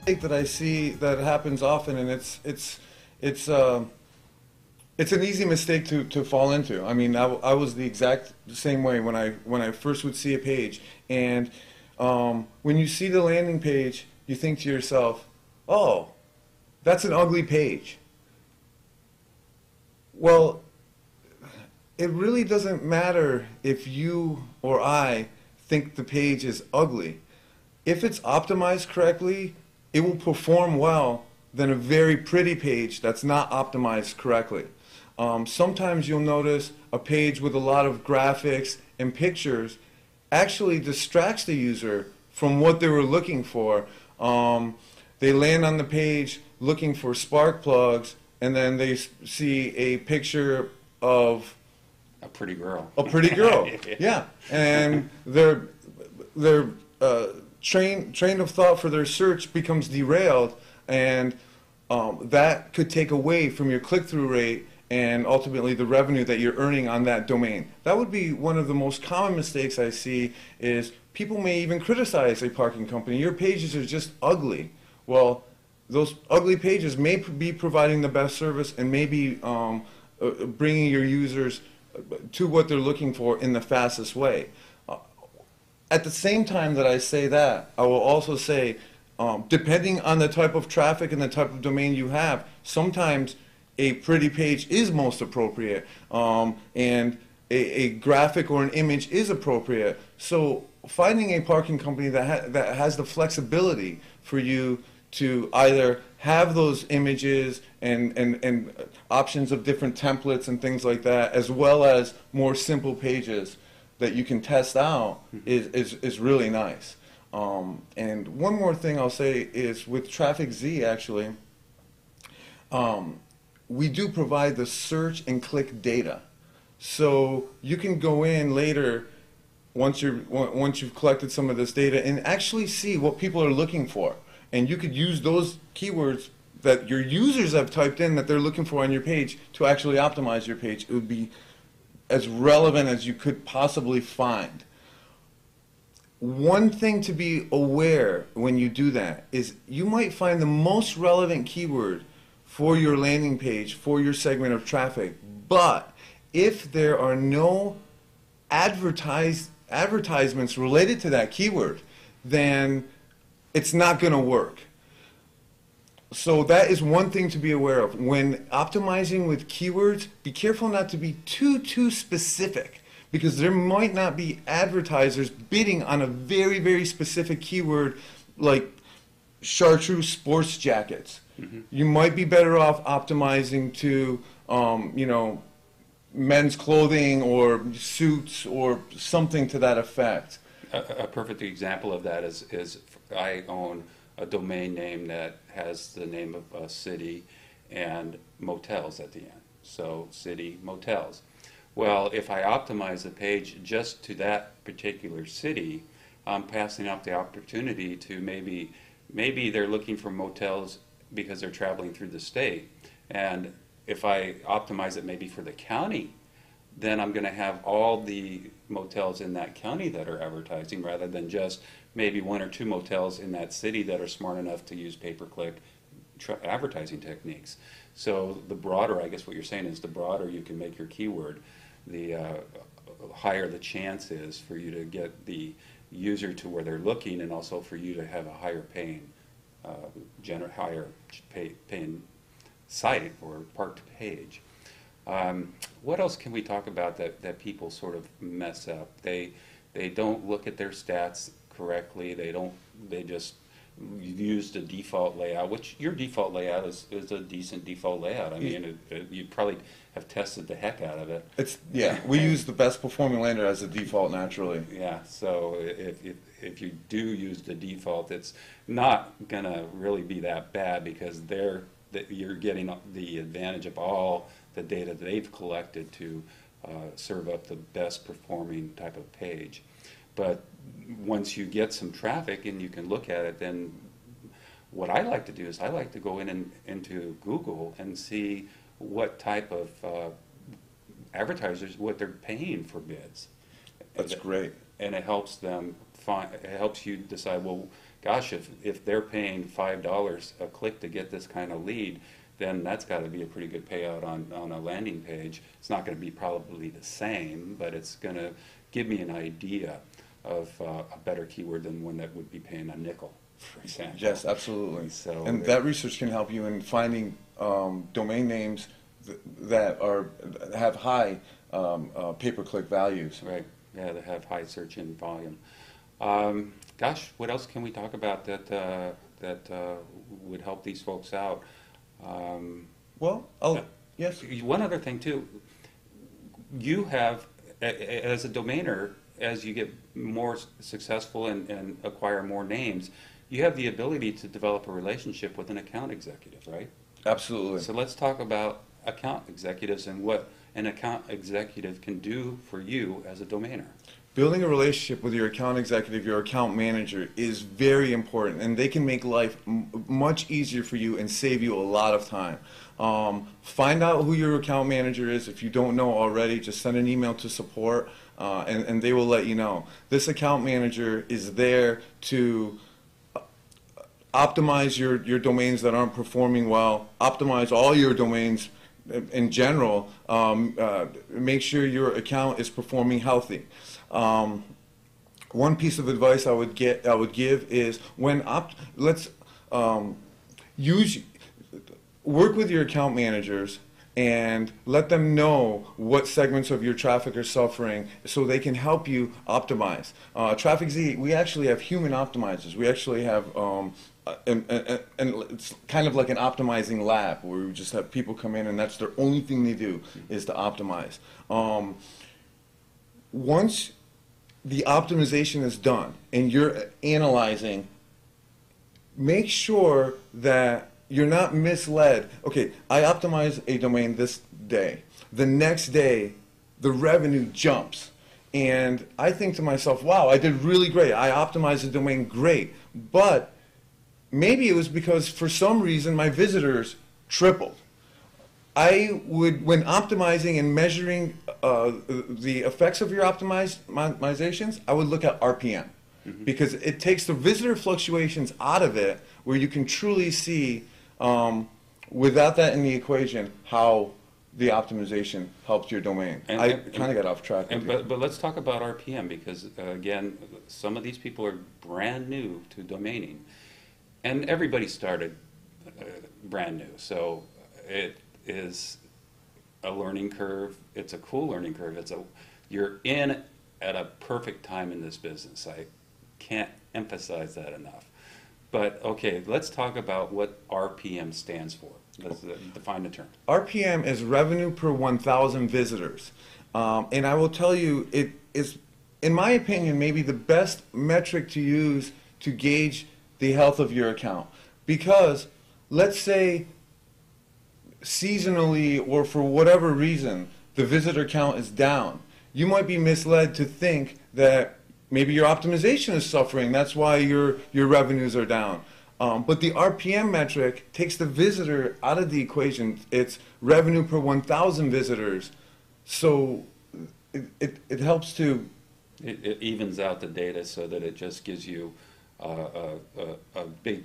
mistake that I see that happens often, and it's it's an easy mistake to fall into. I mean, I was the exact same way when I first would see a page, and when you see the landing page, you think to yourself, "Oh, that's an ugly page." Well, it really doesn't matter if you or I think the page is ugly. If it's optimized correctly, it will perform well than a very pretty page that's not optimized correctly. Sometimes you'll notice a page with a lot of graphics and pictures actually distracts the user from what they were looking for. They land on the page looking for spark plugs, and then they see a picture of A pretty girl. a pretty girl. Yeah, and their train of thought for their search becomes derailed, and that could take away from your click-through rate and ultimately the revenue that you're earning on that domain. That would be one of the most common mistakes I see. Is people may even criticize a parking company. Your pages are just ugly. Well, those ugly pages may be providing the best service and may be bringing your users to what they're looking for in the fastest way. At the same time that I say that, I will also say, depending on the type of traffic and the type of domain you have, sometimes a pretty page is most appropriate, and a graphic or an image is appropriate. So finding a parking company that has the flexibility for you to either have those images and options of different templates and things like that, as well as more simple pages that you can test out, is really nice. And one more thing I'll say is with Traffic Z, actually, we do provide the search and click data. So you can go in later once you've collected some of this data and actually see what people are looking for. And you could use those keywords that your users have typed in that they're looking for on your page to actually optimize your page. It would be as relevant as you could possibly find. One thing to be aware when you do that is you might find the most relevant keyword for your landing page, for your segment of traffic, but if there are no advertisements related to that keyword, then it's not going to work. So that is one thing to be aware of. When optimizing with keywords, be careful not to be too specific, because there might not be advertisers bidding on a very specific keyword like chartreuse sports jackets. You might be better off optimizing to men's clothing or suits or something to that effect. A perfect example of that is I own a domain name that has the name of a city and motels at the end. So city motels. Well, if I optimize the page just to that particular city, I'm passing up the opportunity to maybe they're looking for motels because they're traveling through the state. And if I optimize it maybe for the county, then I'm going to have all the motels in that county that are advertising rather than just maybe one or two motels in that city that are smart enough to use pay-per-click advertising techniques. So the broader, I guess what you're saying is the broader you can make your keyword, the higher the chance is for you to get the user to where they're looking, and also for you to have a higher paying paying site or parked page. What else can we talk about that people sort of mess up? They don't look at their stats correctly. They just use the default layout, which your default layout is a decent default layout. I mean, you probably have tested the heck out of it. We use the best performing lander as a default naturally. Yeah, so if you do use the default, it's not gonna really be that bad because you're getting the advantage of all the data that they've collected to serve up the best performing type of page. But once you get some traffic and you can look at it, then what I like to do is I like to go into Google and see what type of advertisers, what they're paying for bids. That's great. And it helps them it helps you decide, well, gosh, if they're paying $5 a click to get this kind of lead, then that's got to be a pretty good payout on a landing page. It's not going to be probably the same, but it's going to give me an idea of a better keyword than one that would be paying a nickel, for example. Yes, absolutely. So And that research can help you in finding domain names that have high pay-per-click values. Right, yeah, they have high search in volume. Gosh, what else can we talk about that would help these folks out? Well, yes. One other thing too, you have, as a domainer, as you get more successful and acquire more names, you have the ability to develop a relationship with an account executive, right? Absolutely. So let's talk about account executives and what an account executive can do for you as a domainer. Building a relationship with your account executive, your account manager, is very important, and they can make life much easier for you and save you a lot of time. Find out who your account manager is. If you don't know already, just send an email to support, and they will let you know. This account manager is there to optimize your domains that aren't performing well, optimize all your domains in general, make sure your account is performing healthy. One piece of advice I would give is when work with your account managers and let them know what segments of your traffic are suffering so they can help you optimize. TrafficZ, we actually have human optimizers. We actually have and it's kind of like an optimizing lab where we just have people come in and that's their only thing they do is to optimize. Once the optimization is done and you're analyzing, make sure that you're not misled. Okay, I optimize a domain this day. The next day, the revenue jumps. And I think to myself, wow, I did really great. I optimized the domain great. But maybe it was because for some reason my visitors tripled. I would, when optimizing and measuring the effects of your optimizations, I would look at RPM. Because it takes the visitor fluctuations out of it where you can truly see, without that in the equation, how the optimization helped your domain. I kind of got off track. But let's talk about RPM because, again, some of these people are brand new to domaining. And everybody started brand new. So it is a learning curve. It's a cool learning curve. You're in at a perfect time in this business. I can't emphasize that enough. But okay, let's talk about what RPM stands for. Let's define the term. RPM is revenue per 1,000 visitors. And I will tell you, it is, in my opinion, maybe the best metric to use to gauge the health of your account. Because let's say seasonally or for whatever reason, the visitor count is down. You might be misled to think that maybe your optimization is suffering. That's why your revenues are down. But the RPM metric takes the visitor out of the equation. It's revenue per 1,000 visitors. So it helps to... It evens out the data so that it just gives you a big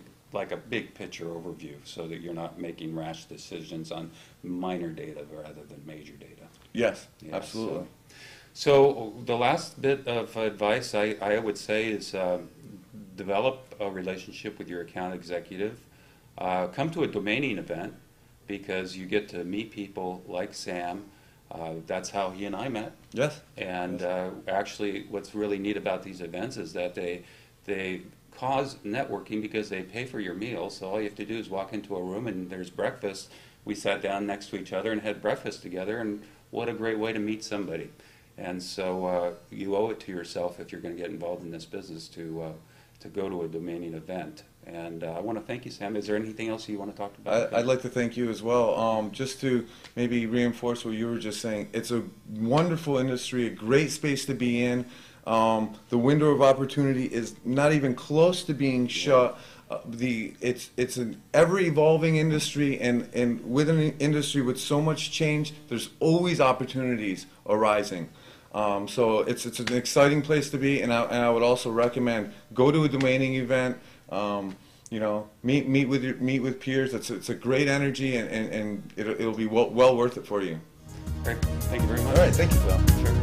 picture overview so that you're not making rash decisions on minor data rather than major data. Yes, Yeah, absolutely. So the last bit of advice I would say is develop a relationship with your account executive. Come to a domaining event because you get to meet people like Sam. That's how he and I met. Yes. And actually what's really neat about these events is that they cause networking because they pay for your meal. So all you have to do is walk into a room and there's breakfast. We sat down next to each other and had breakfast together, and what a great way to meet somebody. And so you owe it to yourself if you're going to get involved in this business to go to a domaining event. And I want to thank you, Sam. Is there anything else you want to talk about? I'd like to thank you as well. Just to maybe reinforce what you were just saying, it's a wonderful industry, a great space to be in. The window of opportunity is not even close to being shut. It's an ever-evolving industry, and with an industry with so much change, there's always opportunities arising. So it's an exciting place to be, and I would also recommend go to a domaining event. You know, meet with peers. It's a great energy, and it'll be well worth it for you. Great. Thank you very much. All right, thank you, Phil. Sure.